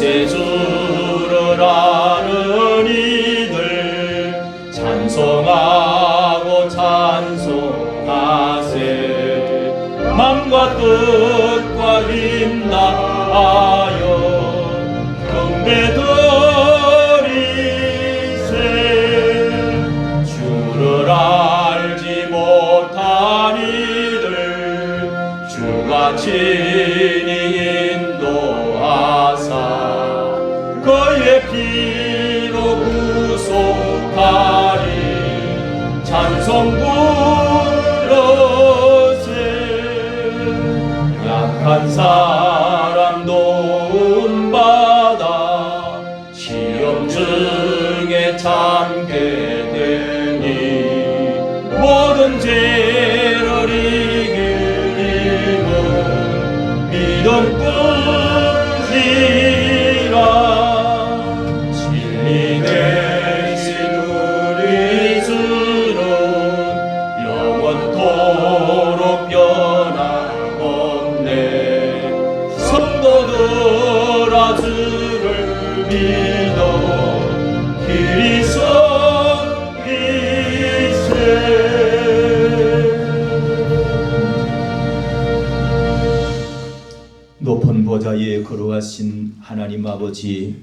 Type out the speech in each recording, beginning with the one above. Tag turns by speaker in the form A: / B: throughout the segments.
A: 구세주를 아는 이들 찬송하고 찬송하세. 맘과 뜻과 힘 다하여 경배드리세. 주를 알지 못한 이들 주가 친히 인도하사 그의 피로 구속하리. 찬송 부르세. 약한 사람 도움받아 시험 중에 참게 되니 모든 죄를 이길 힘은 믿음뿐이라. 진리 대신 우리 주는 영원토록 변함없네. 성도들아 주를 믿어 길이 섬기세. 높은 보좌에 거루하신 하나님 아버지,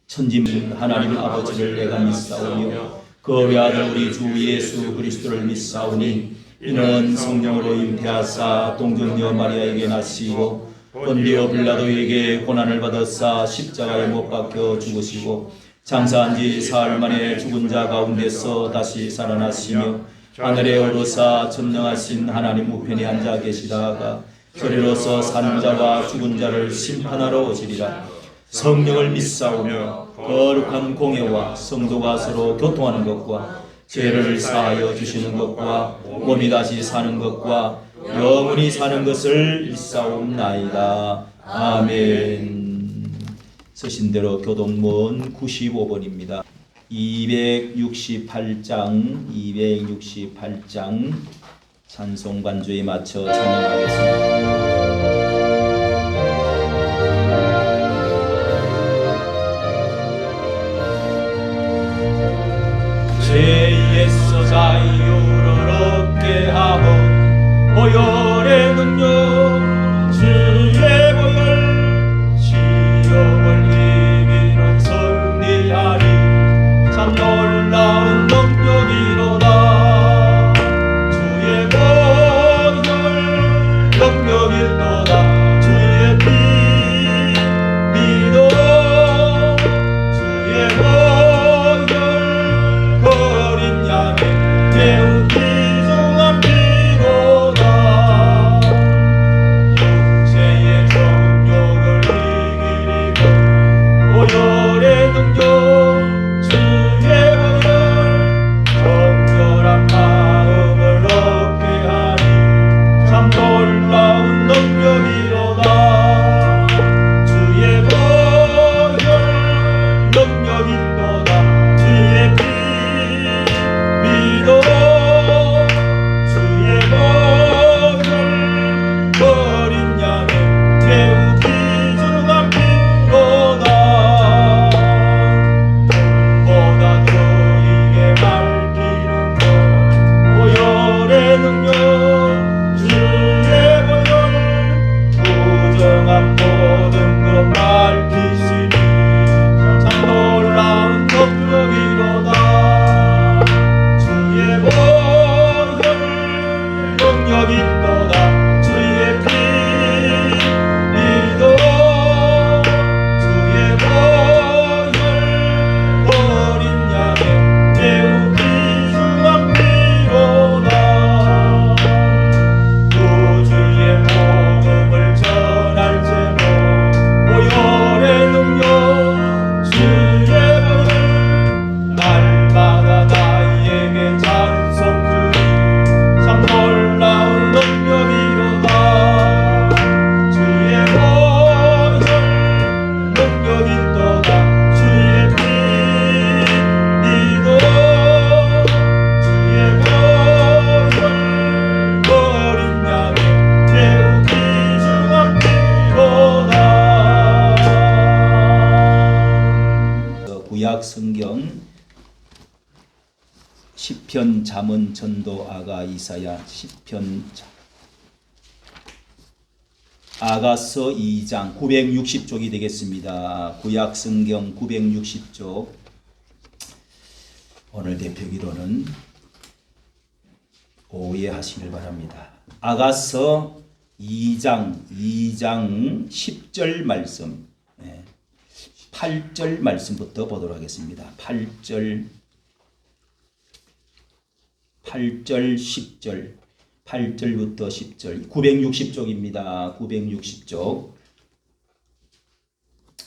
A: 천지문 하나님 아버지를 내가 믿사오며 그 외아들 우리 주 예수 그리스도를 믿사오니 이는 성령으로 잉태하사 동정녀 마리아에게 나시고 본디오 빌라도에게 고난을 받았사 십자가에 못 박혀 죽으시고 장사한 지 사흘 만에 죽은 자 가운데서 다시 살아나시며 하늘에 오르사 전능하신 하나님 우편에 앉아 계시다가 저리로서 사는 자와 죽은 자를 심판하러 오시리라. 성령을 믿사오며 거룩한 공예와 성도가 서로 교통하는 것과 죄를 사하여 주시는 것과 몸이 다시 사는 것과 영원히 사는 것을 믿사옵나이다. 아멘. 서신대로 교동문 95번입니다. 268장 찬송 반주에 맞춰 찬양하겠습니다. 죄에서 자유를 얻게 하고 보혈의 능력 주의 보혈 시험을 이기는 승리하리. 참 놀라운 능력이로다. 주의 보혈 능력이 구약 성경 시편, 잠언, 전도, 아가, 이사야, 시편, 아가서 2장 960쪽이 되겠습니다. 구약 성경 960쪽. 오늘 대표기도는 오후에 하시길 바랍니다. 아가서 2장 10절 말씀, 8절 말씀부터 보도록 하겠습니다. 8절 10절 8절부터 10절 960쪽입니다. 960쪽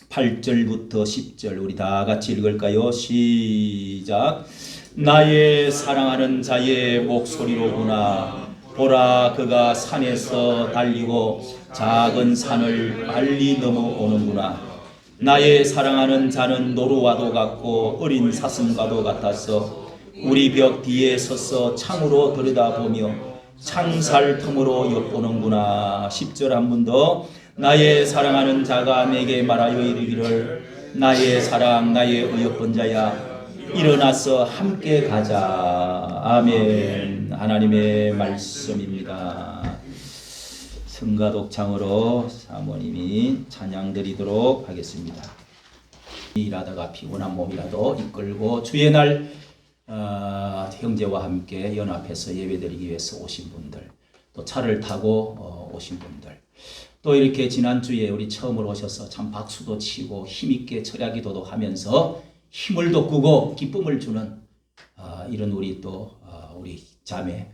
A: 8절부터 10절 우리 다 같이 읽을까요? 시작. 나의 사랑하는 자의 목소리로구나. 보라, 그가 산에서 달리고 작은 산을 빨리 넘어오는구나. 나의 사랑하는 자는 노루와도 같고 어린 사슴과도 같아서 우리 벽 뒤에 서서 창으로 들여다보며 창살 틈으로 엿보는구나. 10절 한 번 더. 나의 사랑하는 자가 내게 말하여 이르기를 나의 사랑 나의 어여쁜 자야 일어나서 함께 가자. 아멘. 하나님의 말씀입니다. 성가독창으로 사모님이 찬양 드리도록 하겠습니다. 일하다가 피곤한 몸이라도 이끌고 주의 날 형제와 함께 연합해서 예배드리기 위해서 오신 분들, 또 차를 타고 오신 분들, 또 이렇게 지난주에 우리 처음으로 오셔서 참 박수도 치고 힘있게 철야기도도 하면서 힘을 돋구고 기쁨을 주는 이런 우리 또 우리 자매,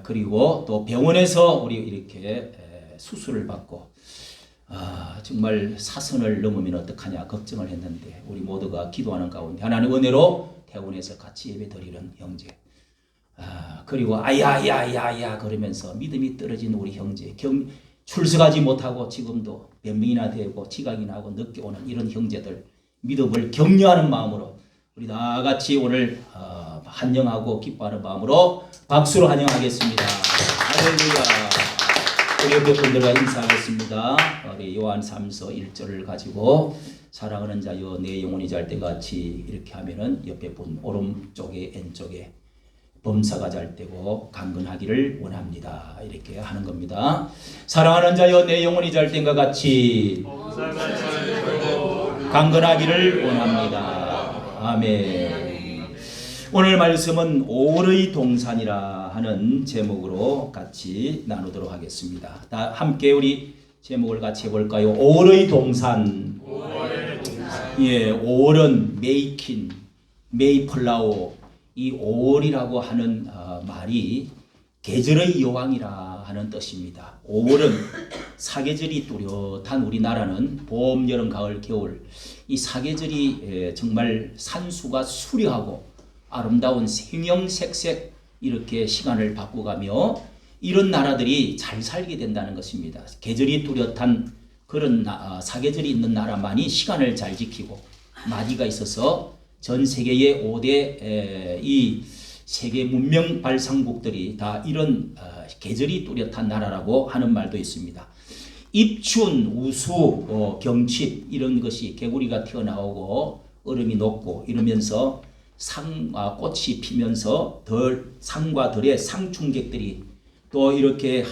A: 그리고 또 병원에서 우리 이렇게 수술을 받고 정말 사선을 넘으면 어떡하냐 걱정을 했는데 우리 모두가 기도하는 가운데 하나님 은혜로 퇴원해서 같이 예배 드리는 형제, 그리고 아야야야야 그러면서 믿음이 떨어진 우리 형제, 출석하지 못하고 지금도 몇 명이나 되고 지각이 나고 늦게 오는 이런 형제들 믿음을 격려하는 마음으로 우리 다 같이 오늘 환영하고 기뻐하는 마음으로 박수로 환영하겠습니다. 할렐루야. 우리 옆에 분들과 인사하겠습니다. 우리 요한 3서 1절을 가지고 사랑하는 자여 내 영혼이 잘 때 같이 이렇게 하면은 옆에 분 오른쪽에 왼쪽에 범사가 잘 되고 강건하기를 원합니다. 이렇게 하는 겁니다. 사랑하는 자여 내 영혼이 잘 때과 같이 강건하기를 원합니다. 아멘. 오늘 말씀은 오월의 동산이라 하는 제목으로 같이 나누도록 하겠습니다. 다 함께 우리 제목을 같이 해볼까요? 오월의 동산. 예, 5월은 메이킨, 메이플라워. 이 5월이라고 하는 말이 계절의 여왕이라 하는 뜻입니다. 5월은 사계절이 뚜렷한 우리나라는 봄, 여름, 가을, 겨울 이 사계절이 정말 산수가 수려하고 아름다운 생형색색 이렇게 시간을 바꿔가며 이런 나라들이 잘 살게 된다는 것입니다. 계절이 뚜렷한 그런 사계절이 있는 나라만이 시간을 잘 지키고 마디가 있어서 전 세계의 5대 이 세계 문명 발상국들이 다 이런 계절이 뚜렷한 나라라고 하는 말도 있습니다. 입춘, 우수, 경칩 이런 것이 개구리가 튀어나오고 얼음이 녹고 이러면서 꽃이 피면서 상과 덜의 상충객들이 또 이렇게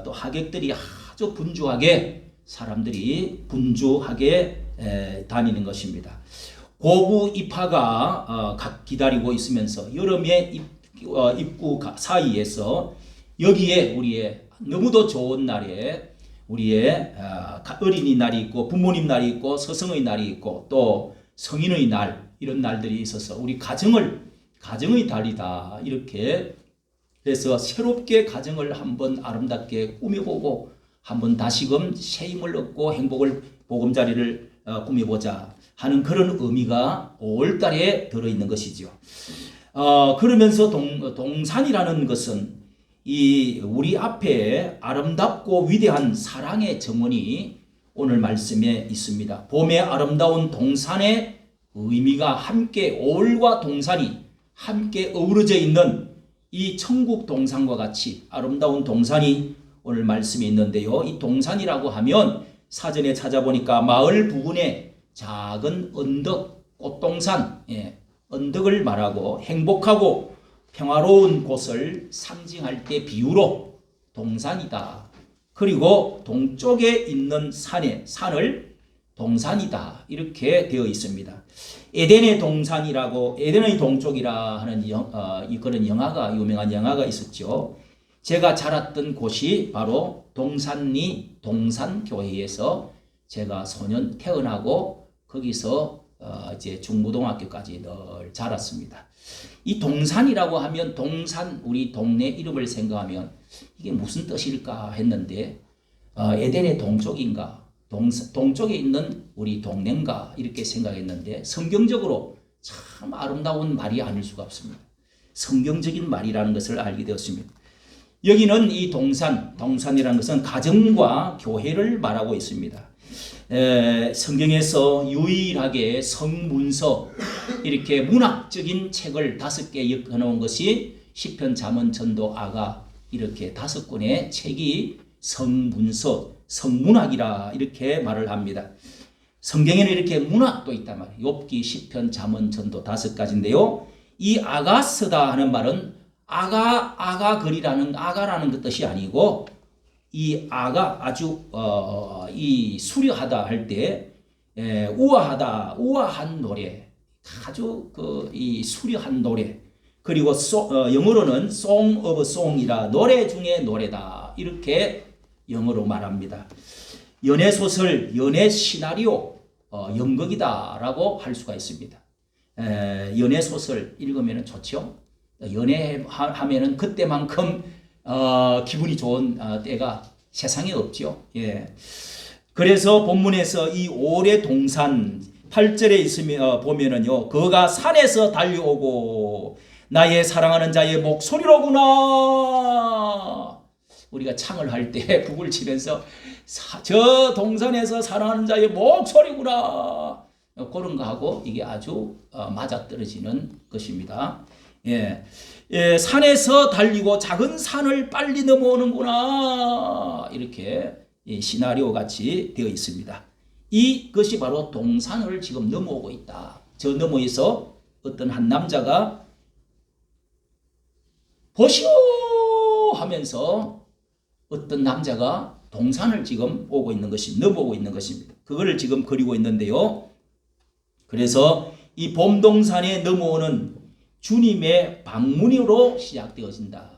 A: 또 하객들이 아주 분주하게 사람들이 분주하게 다니는 것입니다. 고구 입하가 기다리고 있으면서 여름의 입구 사이에서 여기에 우리의 너무도 좋은 날에 우리의 어린이날이 있고 부모님 날이 있고 서성의 날이 있고 또 성인의 날 이런 날들이 있어서 우리 가정의 달이다 이렇게 그래서 새롭게 가정을 한번 아름답게 꾸며보고 한번 다시금 새 힘을 얻고 행복을 보금자리를 꾸며보자 하는 그런 의미가 5월달에 들어있는 것이죠. 그러면서 동산이라는 것은 이 우리 앞에 아름답고 위대한 사랑의 정원이 오늘 말씀에 있습니다. 봄의 아름다운 동산의 의미가 함께 5월과 동산이 함께 어우러져 있는 이 천국 동산과 같이 아름다운 동산이 오늘 말씀에 있는데요. 이 동산이라고 하면 사전에 찾아보니까 마을 부근에 작은 언덕 꽃동산, 언덕을 말하고 행복하고 평화로운 곳을 상징할 때 비유로 동산이다. 그리고 동쪽에 있는 산을 동산이다. 이렇게 되어 있습니다. 에덴의 동산이라고, 에덴의 동쪽이라 하는 그런 영화가, 유명한 영화가 있었죠. 제가 자랐던 곳이 바로 동산리 동산교회에서 제가 소년 태어나고 거기서 이제 중고등학교까지 늘 자랐습니다. 이 동산이라고 하면 동산, 우리 동네 이름을 생각하면 이게 무슨 뜻일까 했는데 에덴의 동쪽인가, 동쪽에 있는 우리 동네인가 이렇게 생각했는데 성경적으로 참 아름다운 말이 아닐 수가 없습니다. 성경적인 말이라는 것을 알게 되었습니다. 여기는 이 동산이라는 것은 가정과 교회를 말하고 있습니다. 성경에서 유일하게 성문서, 이렇게 문학적인 책을 5개 엮어놓은 것이 시편, 잠언, 전도, 아가, 이렇게 5권의 책이 성문서, 성문학이라 이렇게 말을 합니다. 성경에는 이렇게 문학도 있단 말이에요. 욥기, 시편, 잠언, 전도 5가지인데요. 이 아가서다 하는 말은 아가라는 그 뜻이 아니고, 이 아가 아주 이 수려하다 할 때 우아한 노래, 아주 이 수려한 노래, 그리고 영어로는 Song of Song이라 노래 중에 노래다 이렇게 영어로 말합니다. 연애 소설, 연애 시나리오, 연극이다라고 할 수가 있습니다. 연애 소설 읽으면 좋죠. 연애하면은 그때만큼 기분이 좋은 때가 세상에 없죠. 그래서 본문에서 이 오래 동산 8절에 있으면 보면은요, 그가 산에서 달려오고 나의 사랑하는 자의 목소리로구나. 우리가 창을 할 때 북을 치면서 저 동산에서 사랑하는 자의 목소리구나. 그런 거하고 이게 아주 맞아떨어지는 것입니다. 산에서 달리고 작은 산을 빨리 넘어오는구나. 이렇게 시나리오 같이 되어 있습니다. 이것이 바로 동산을 지금 넘어오고 있다. 저 너머에서 어떤 한 남자가 보시오 하면서 어떤 남자가 동산을 지금 오고 있는 것이, 넘어오고 있는 것입니다. 그거를 지금 그리고 있는데요. 그래서 이 봄동산에 넘어오는 주님의 방문으로 시작되어진다.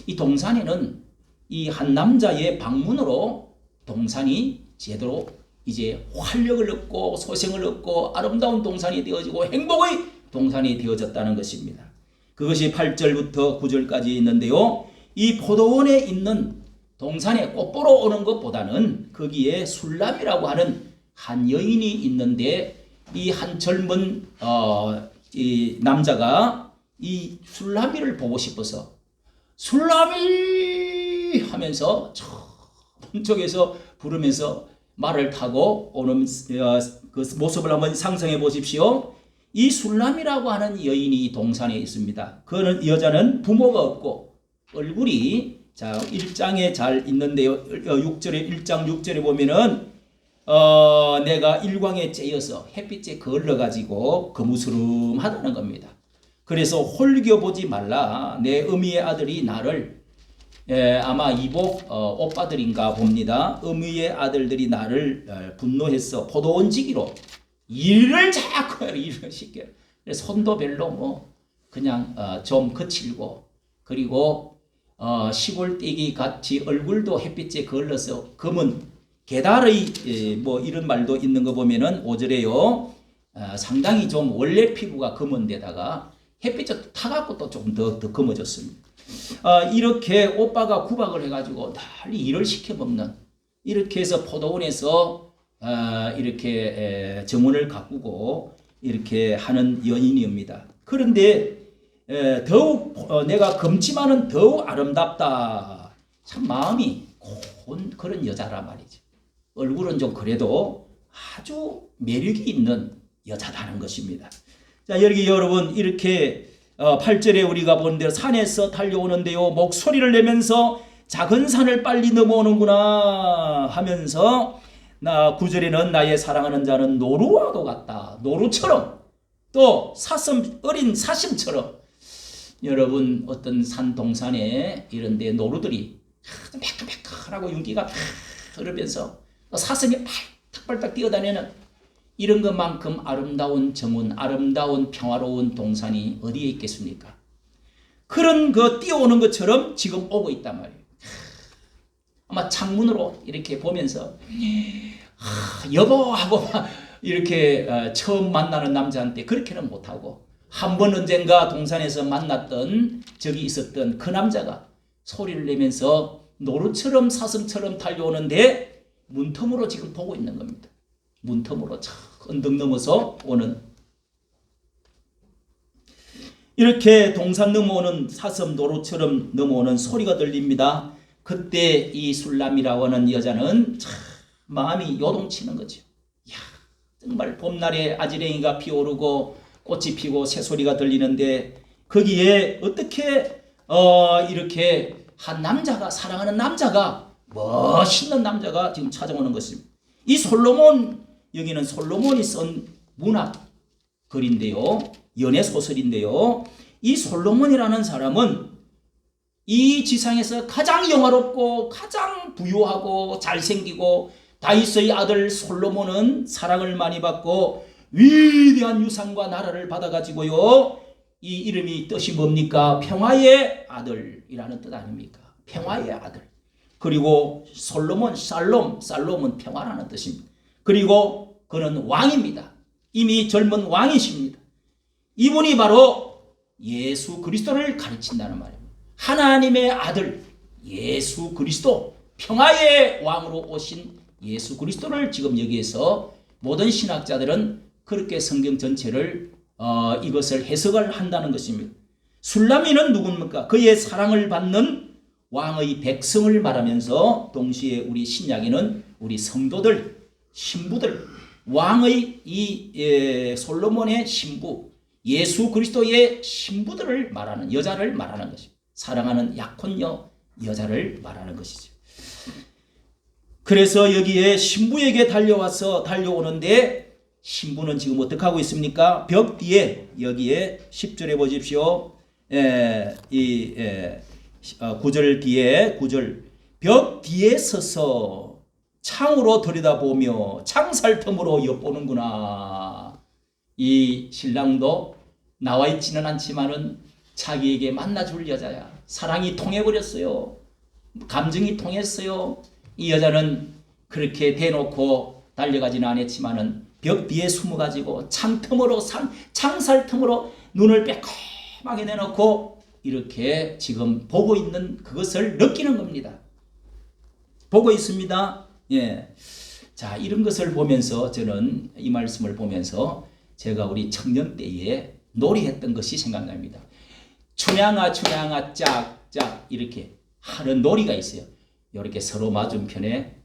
A: 이 동산에는 이 한 남자의 방문으로 동산이 제대로 이제 활력을 얻고 소생을 얻고 아름다운 동산이 되어지고 행복의 동산이 되어졌다는 것입니다. 그것이 8절부터 9절까지 있는데요. 이 포도원에 있는 동산에 꽃 보러 오는 것보다는 거기에 술람이라고 하는 한 여인이 있는데, 이 한 젊은 이 남자가 이 술람이를 보고 싶어서 술람이 하면서 저쪽에서 부르면서 말을 타고 오는 그 모습을 한번 상상해 보십시오. 이 술람이라고 하는 여인이 동산에 있습니다. 그 여자는 부모가 없고 얼굴이, 자 1장에 잘 있는데요. 6절에 1장 6절에 보면은 내가 일광에 쬐여서 햇빛에 걸러가지고 거무스름하다는 겁니다. 그래서 홀겨보지 말라. 내 어미의 아들이 나를, 아마 이복 오빠들인가 봅니다. 어미의 아들들이 나를 분노해서 포도원지기로 일을 자꾸 일을 시켜요. 손도 별로 뭐 그냥 좀 거칠고, 그리고 시골떼기 같이 얼굴도 햇빛에 걸러서 검은 게달의 뭐 이런 말도 있는 거 보면은 5절에요. 상당히 좀 원래 피부가 검은 데다가 햇빛에 타갖고 또 조금 더 검어졌습니다. 이렇게 오빠가 구박을 해가지고 달리 일을 시켜 먹는, 이렇게 해서 포도원에서 이렇게 정원을 가꾸고 이렇게 하는 여인입니다. 그런데 더욱 내가 검지만은 더욱 아름답다. 참 마음이 고운 그런 여자란 말이죠. 얼굴은 좀 그래도 아주 매력이 있는 여자다는 것입니다. 자, 여기 여러분 이렇게 8절에 우리가 본 대로 산에서 달려오는데요, 목소리를 내면서 작은 산을 빨리 넘어오는구나 하면서 9절에는 나의 사랑하는 자는 노루와도 같다. 노루처럼 또 사슴, 어린 사슴처럼 여러분 어떤 산 동산에 이런 데 노루들이 매끈매끈하고 윤기가 팍 흐르면서 사슴이 발딱발딱 뛰어다니는 이런 것만큼 아름다운 정원, 아름다운 평화로운 동산이 어디에 있겠습니까? 그런 그 뛰어오는 것처럼 지금 오고 있단 말이에요. 아마 창문으로 이렇게 보면서 여보 하고 이렇게 처음 만나는 남자한테 그렇게는 못하고 한 번 언젠가 동산에서 만났던 적이 있었던 그 남자가 소리를 내면서 노루처럼 사슴처럼 달려오는데 문틈으로 지금 보고 있는 겁니다. 문틈으로 언덕 넘어서 오는 이렇게 동산 넘어오는 사슴 노루처럼 넘어오는 소리가 들립니다. 그때 이 술람이라고 하는 여자는 참 마음이 요동치는 거죠. 이야, 정말 봄날에 아지랭이가 피오르고 꽃이 피고 새소리가 들리는데 거기에 어떻게 이렇게 한 남자가, 사랑하는 남자가, 멋있는 남자가 지금 찾아오는 것입니다. 이 솔로몬, 여기는 솔로몬이 쓴 문학 글인데요, 연애 소설인데요, 이 솔로몬이라는 사람은 이 지상에서 가장 영화롭고 가장 부유하고 잘생기고 다윗의 아들 솔로몬은 사랑을 많이 받고 위대한 유산과 나라를 받아가지고요, 이 이름이 뜻이 뭡니까? 평화의 아들이라는 뜻 아닙니까? 평화의 아들. 그리고 솔로몬, 살롬은 평화라는 뜻입니다. 그리고 그는 왕입니다. 이미 젊은 왕이십니다. 이분이 바로 예수 그리스도를 가르친다는 말입니다. 하나님의 아들 예수 그리스도, 평화의 왕으로 오신 예수 그리스도를 지금 여기에서 모든 신학자들은 그렇게 성경 전체를 이것을 해석을 한다는 것입니다. 술라미는 누굽니까? 그의 사랑을 받는 왕의 백성을 말하면서 동시에 우리 신약에는 우리 성도들, 신부들, 왕의 이 솔로몬의 신부, 예수 그리스도의 신부들을 말하는, 여자를 말하는 것입니다. 사랑하는 약혼녀 여자를 말하는 것이죠. 그래서 여기에 신부에게 달려오는데 신부는 지금 어떻게 하고 있습니까? 벽 뒤에, 여기에 10절에 보십시오. 9절 뒤에, 9절. 벽 뒤에 서서 창으로 들여다보며 창살 틈으로 엿보는구나. 이 신랑도 나와 있지는 않지만은 자기에게 만나줄 여자야. 사랑이 통해버렸어요. 감정이 통했어요. 이 여자는 그렇게 대놓고 달려가지는 않았지만은 벽 뒤에 숨어가지고 창살 틈으로 눈을 빼꼼하게 내놓고 이렇게 지금 보고 있는 그것을 느끼는 겁니다. 보고 있습니다. 예. 자, 이런 것을 보면서 저는 이 말씀을 보면서 제가 우리 청년 때에 놀이했던 것이 생각납니다. 춘향아 춘향아 짝짝 이렇게 하는 놀이가 있어요. 이렇게 서로 맞은편에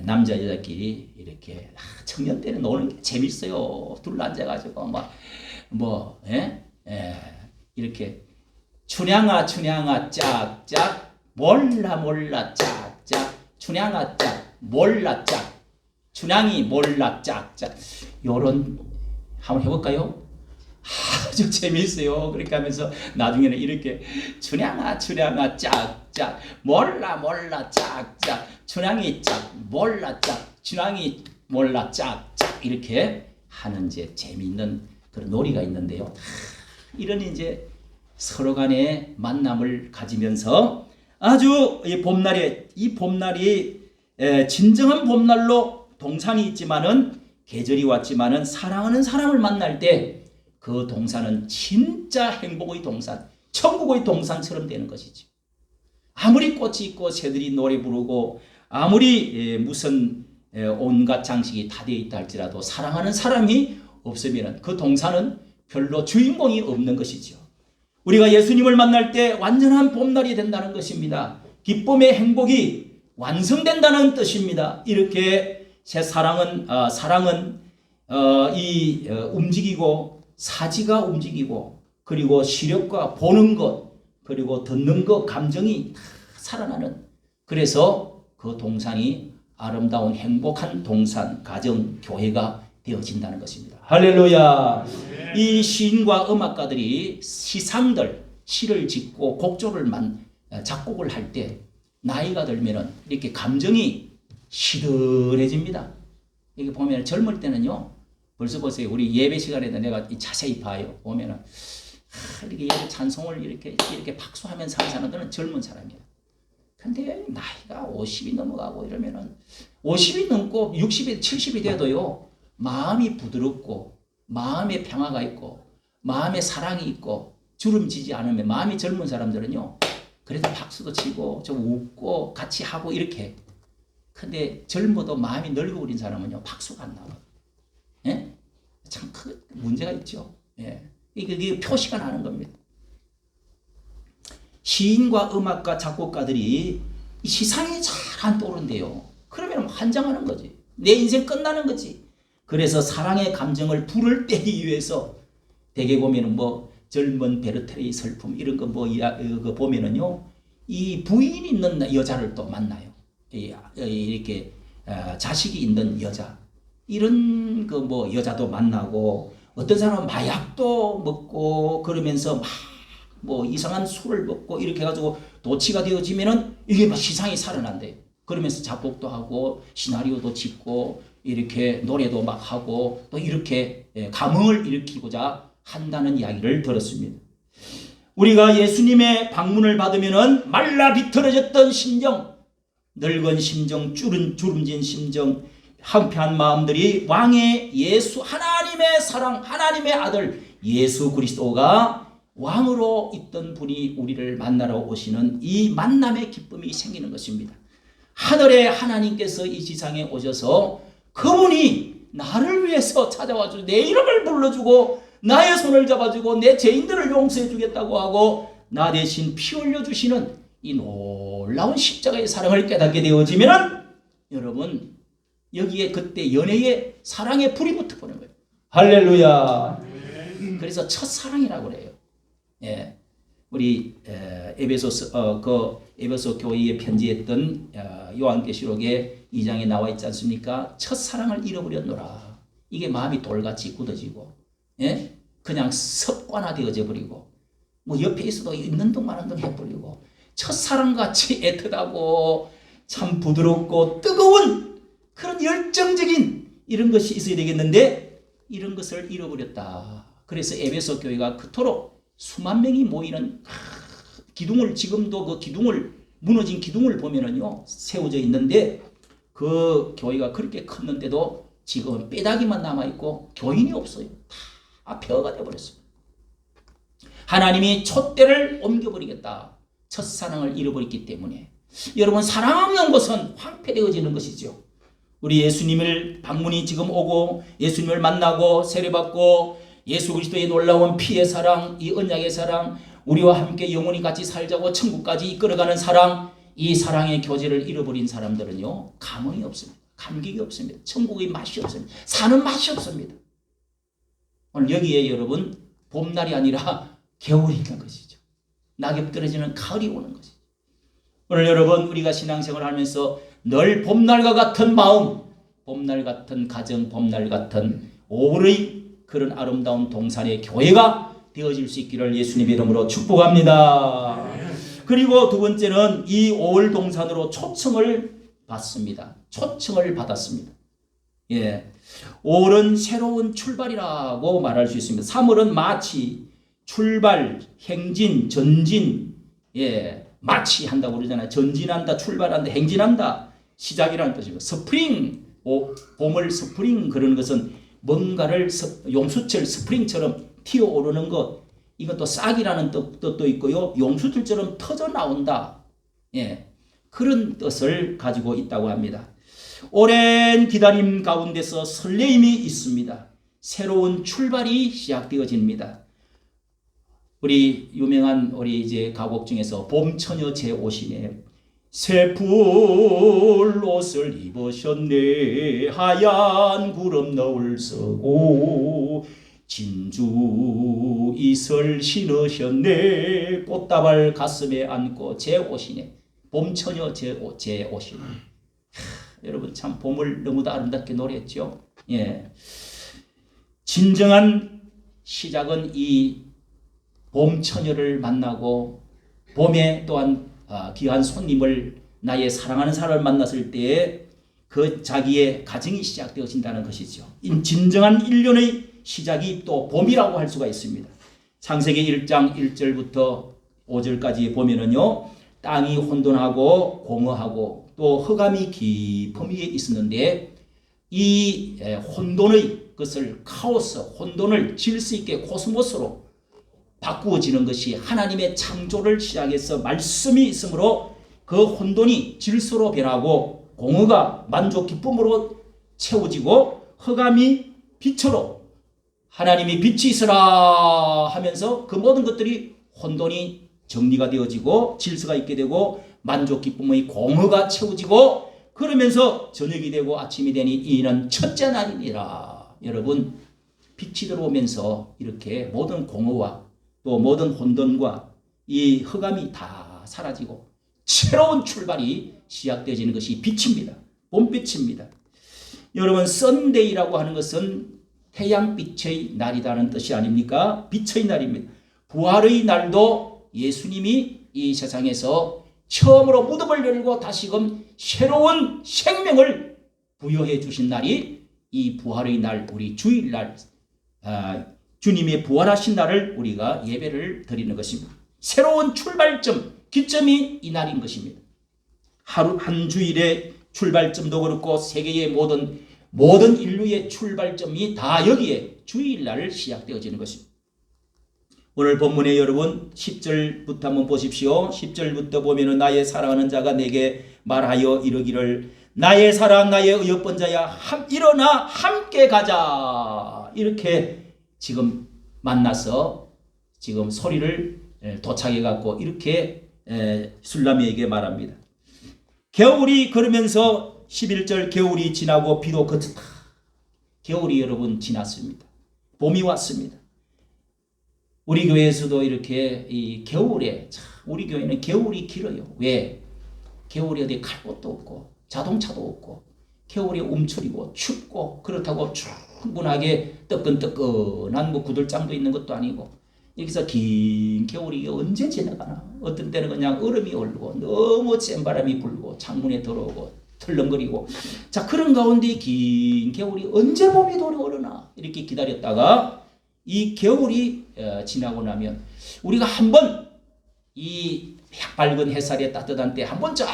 A: 남자 여자끼리 이렇게 청년 때는 노는 게 재밌어요. 둘러 앉아가지고 이렇게 춘향아 춘향아 짝짝 몰라 짝짝 춘향아 짝 몰라 짝 춘향이 몰라 짝짝 요런 한번 해볼까요? 아주 재미있어요. 그렇게 하면서 나중에는 이렇게 춘향아 짝짝 몰라 짝짝 춘향이 짝 몰라 짝 춘향이 몰라 짝짝 이렇게 하는 이제 재미있는 그런 놀이가 있는데요. 이런 이제 서로 간의 만남을 가지면서 아주 이 봄날이 진정한 봄날로 동산이 있지만은 계절이 왔지만은 사랑하는 사람을 만날 때 그 동산은 진짜 행복의 동산, 천국의 동산처럼 되는 것이죠. 아무리 꽃이 있고 새들이 노래 부르고 아무리 무슨 온갖 장식이 다 되어 있다 할지라도 사랑하는 사람이 없으면 그 동산은 별로 주인공이 없는 것이죠. 우리가 예수님을 만날 때 완전한 봄날이 된다는 것입니다. 기쁨의 행복이 완성된다는 뜻입니다. 이렇게 사랑은 움직이고 사지가 움직이고 그리고 시력과 보는 것 그리고 듣는 것 감정이 다 살아나는, 그래서 그 동산이 아름다운 행복한 동산 가정 교회가 되어진다는 것입니다. 할렐루야. 이 시인과 음악가들이 시상들, 시를 짓고 곡조를 작곡을 할 때 나이가 들면은 이렇게 감정이 시들해집니다. 여기 보면 젊을 때는요, 벌써 보세요. 우리 예배 시간에도 내가 자세히 봐요. 보면은 이렇게 예배 찬송을 이렇게 박수하면서 하는 사람들은 젊은 사람이에요. 근데 나이가 50이 넘어가고 이러면은 50이 넘고 60이 70이 돼도요, 마음이 부드럽고 마음에 평화가 있고 마음에 사랑이 있고 주름지지 않으면, 마음이 젊은 사람들은요 그래도 박수도 치고 좀 웃고 같이 하고 이렇게. 근데 젊어도 마음이 늙어버린 사람은요 박수가 안 나와요. 예? 참 큰 문제가 있죠. 예. 이게 표시가 나는 겁니다. 시인과 음악가, 작곡가들이 시상이 잘 안 떠오른대요. 그러면 환장하는 거지. 내 인생 끝나는 거지. 그래서 사랑의 감정을 불을 떼기 위해서 대개 보면은 뭐 젊은 베르테르의 슬픔 이런 거 그 보면은요, 이 부인 있는 여자를 또 만나요. 이렇게 자식이 있는 여자, 이런 그 뭐 여자도 만나고, 어떤 사람은 마약도 먹고 그러면서 막 뭐 이상한 술을 먹고 이렇게 해가지고 도치가 되어지면은 이게 막 시상이 살아난대요. 그러면서 작곡도 하고 시나리오도 짓고 이렇게 노래도 막 하고 또 이렇게 감흥을 일으키고자 한다는 이야기를 들었습니다. 우리가 예수님의 방문을 받으면은 말라 비틀어졌던 심정, 늙은 심정, 주름진 심정, 황폐한 마음들이 왕의 예수, 하나님의 사랑, 하나님의 아들 예수 그리스도가 왕으로 있던 분이 우리를 만나러 오시는 이 만남의 기쁨이 생기는 것입니다. 하늘의 하나님께서 이 지상에 오셔서 그분이 나를 위해서 찾아와주고 내 이름을 불러주고 나의 손을 잡아주고 내 죄인들을 용서해 주겠다고 하고 나 대신 피 흘려주시는 이 놀라운 십자가의 사랑을 깨닫게 되어지면, 여러분 여기에 그때 연애의 사랑의 불이 붙어보는 거예요. 할렐루야. 그래서 첫사랑이라고 그래요. 예, 우리 에베소 교회에 편지했던 요한계시록의 2장에 나와 있지 않습니까? 첫사랑을 잃어버렸노라. 이게 마음이 돌같이 굳어지고, 예? 그냥 습관화되어져 버리고, 뭐 옆에 있어도 있는 둥 마는 둥 해버리고, 첫사랑같이 애틋하고 참 부드럽고 뜨거운 그런 열정적인 이런 것이 있어야 되겠는데 이런 것을 잃어버렸다. 그래서 에베소 교회가 그토록 수만 명이 모이는 기둥을, 지금도 그 기둥을, 무너진 기둥을 보면은요 세워져 있는데, 그 교회가 그렇게 컸는데도 지금은 뼈다귀만 남아있고 교인이 없어요. 다 폐허가 되어버렸습니다. 하나님이 촛대를 옮겨버리겠다. 첫사랑을 잃어버렸기 때문에. 여러분, 사랑 없는 것은 황폐되어지는 것이죠. 우리 예수님을 방문이 지금 오고 예수님을 만나고 세례받고 예수 그리스도의 놀라운 피의 사랑, 이 언약의 사랑, 우리와 함께 영원히 같이 살자고 천국까지 이끌어가는 사랑, 이 사랑의 교제를 잃어버린 사람들은요 감흥이 없습니다. 감격이 없습니다. 천국의 맛이 없습니다. 사는 맛이 없습니다. 오늘 여기에 여러분 봄날이 아니라 겨울이 있는 것이죠. 낙엽 떨어지는 가을이 오는 것이죠. 오늘 여러분 우리가 신앙생활을 하면서 늘 봄날과 같은 마음, 봄날 같은 가정, 봄날 같은 5월의 그런 아름다운 동산의 교회가 되어질 수 있기를 예수님의 이름으로 축복합니다. 그리고 두 번째는 이 5월 동산으로 초청을 받습니다. 초청을 받았습니다. 예, 5월은 새로운 출발이라고 말할 수 있습니다. 3월은 마치, 출발, 행진, 전진, 예, 마치 한다고 그러잖아요. 전진한다, 출발한다, 행진한다, 시작이라는 뜻이고, 스프링, 봄을 스프링 그러는 것은 뭔가를 용수철 스프링처럼 튀어오르는 것, 이것도 싹이라는 뜻도 있고요. 용수철처럼 터져 나온다. 예, 그런 뜻을 가지고 있다고 합니다. 오랜 기다림 가운데서 설레임이 있습니다. 새로운 출발이 시작되어집니다. 우리 유명한 우리 이제 가곡 중에서 봄처녀 제 옷이네. 새풀 옷을 입으셨네. 하얀 구름 너울 서고 진주 이슬 신으셨네. 꽃다발 가슴에 안고 제 옷이네. 봄처녀 제 옷이네. 여러분 참 봄을 너무도 아름답게 노래했죠. 예. 진정한 시작은 이 봄 처녀를 만나고 봄에 또한 귀한 손님을 나의 사랑하는 사람을 만났을 때에 그 자기의 가정이 시작되어진다는 것이죠. 진정한 인륜의 시작이 또 봄이라고 할 수가 있습니다. 창세기 1장 1절부터 5절까지 보면은요, 땅이 혼돈하고 공허하고 또 흑암이 깊은 위에 있었는데 이 혼돈의 것을 카오스, 혼돈을 질서 있게 코스모스로 바꾸어지는 것이 하나님의 창조를 시작해서 말씀이 있으므로 그 혼돈이 질서로 변하고 공허가 만족 기쁨으로 채워지고 흑암이 빛으로 하나님이 빛이 있으라 하면서 그 모든 것들이 혼돈이 정리가 되어지고 질서가 있게 되고 만족 기쁨의 공허가 채워지고 그러면서 저녁이 되고 아침이 되니 이는 첫째 날이니라. 여러분, 빛이 들어오면서 이렇게 모든 공허와 또 모든 혼돈과 이 흑암이 다 사라지고 새로운 출발이 시작되어지는 것이 빛입니다. 봄빛입니다. 여러분, 썬데이라고 하는 것은 태양빛의 날이라는 뜻이 아닙니까? 빛의 날입니다. 부활의 날도 예수님이 이 세상에서 처음으로 무덤을 열고 다시금 새로운 생명을 부여해 주신 날이 이 부활의 날, 우리 주일날, 주님이 부활하신 날을 우리가 예배를 드리는 것입니다. 새로운 출발점, 기점이 이 날인 것입니다. 하루 한 주일의 출발점도 그렇고 세계의 모든 인류의 출발점이 다 여기에 주일날 시작되어지는 것입니다. 오늘 본문에 여러분 10절부터 한번 보십시오. 10절부터 보면은 나의 사랑하는 자가 내게 말하여 이르기를 나의 사랑 나의 의협번 자야 일어나 함께 가자. 이렇게 지금 만나서 지금 소리를 도착해 갖고 이렇게 술람이에게 말합니다. 겨울이 그러면서 11절 겨울이 지나고 비도 그쳤다. 겨울이 여러분 지났습니다. 봄이 왔습니다. 우리 교회에서도 이렇게 이 겨울에 우리 교회는 겨울이 길어요. 왜? 겨울에 어디 갈 곳도 없고 자동차도 없고 겨울에 움츠리고 춥고 그렇다고 충분하게 뜨끈뜨끈한 구들장도 있는 것도 아니고 여기서 긴 겨울이 언제 지나가나. 어떤 때는 그냥 얼음이 얼고 너무 센 바람이 불고 창문에 들어오고 털렁거리고 자 그런 가운데 긴 겨울이 언제 봄이 돌아오려나 이렇게 기다렸다가 이 겨울이 지나고 나면 우리가 한번 이 밝은 햇살에 따뜻한 때 한번 쫙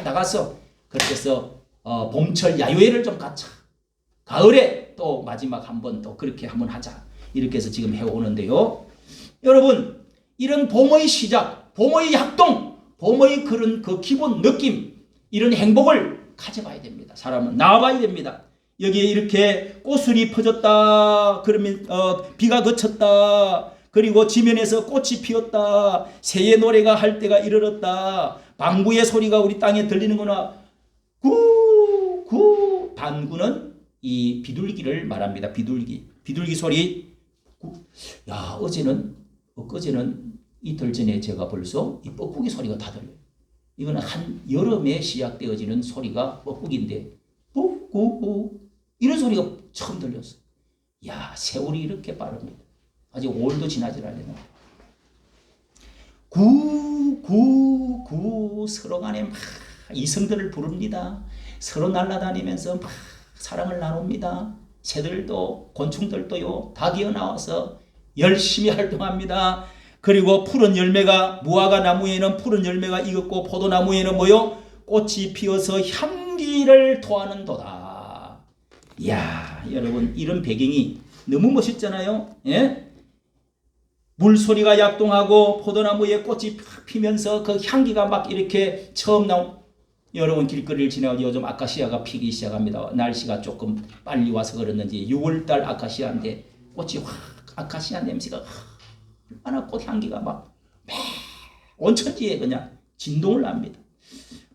A: 나가서 그렇게 해서 봄철 야유회를 좀 갖자. 가을에 또 마지막 한번 또 그렇게 한번 하자. 이렇게 해서 지금 해오는데요. 여러분, 이런 봄의 시작, 봄의 활동, 봄의 그런 그 기본 느낌, 이런 행복을 가져봐야 됩니다. 사람은 나와봐야 됩니다. 여기에 이렇게 꽃술이 퍼졌다. 그러면 비가 그쳤다. 그리고 지면에서 꽃이 피었다. 새의 노래가 할 때가 이르렀다. 방구의 소리가 우리 땅에 들리는구나. 구 방구는 이 비둘기를 말합니다. 비둘기 소리. 야 엊그제는 이틀 전에 제가 벌써 이 뻐꾸기 소리가 다 들려요. 이거는 한 여름에 시작되어지는 소리가 뻐꾸기인데 꾹꾹꾹 이런 소리가 처음 들렸어. 야, 세월이 이렇게 빠릅니다. 아직 5월도 지나질 않았나. 구 서로 간에 막 이성들을 부릅니다. 서로 날아다니면서 막 사랑을 나눕니다. 새들도 곤충들도요 다 기어나와서 열심히 활동합니다. 그리고 푸른 열매가 무화과 나무에는 푸른 열매가 익었고 포도나무에는 뭐요? 꽃이 피어서 향기를 토하는도다. 이야, 여러분 이런 배경이 너무 멋있잖아요. 예? 물소리가 약동하고 포도나무에 꽃이 피면서 그 향기가 막 이렇게 처음 나온. 여러분 길거리를 지나고 요즘 아카시아가 피기 시작합니다. 날씨가 조금 빨리 와서 그랬는지 6월달 아카시아인데 꽃이 확 아카시아 냄새가 얼마나 꽃향기가 막 온천지에 그냥 진동을 납니다.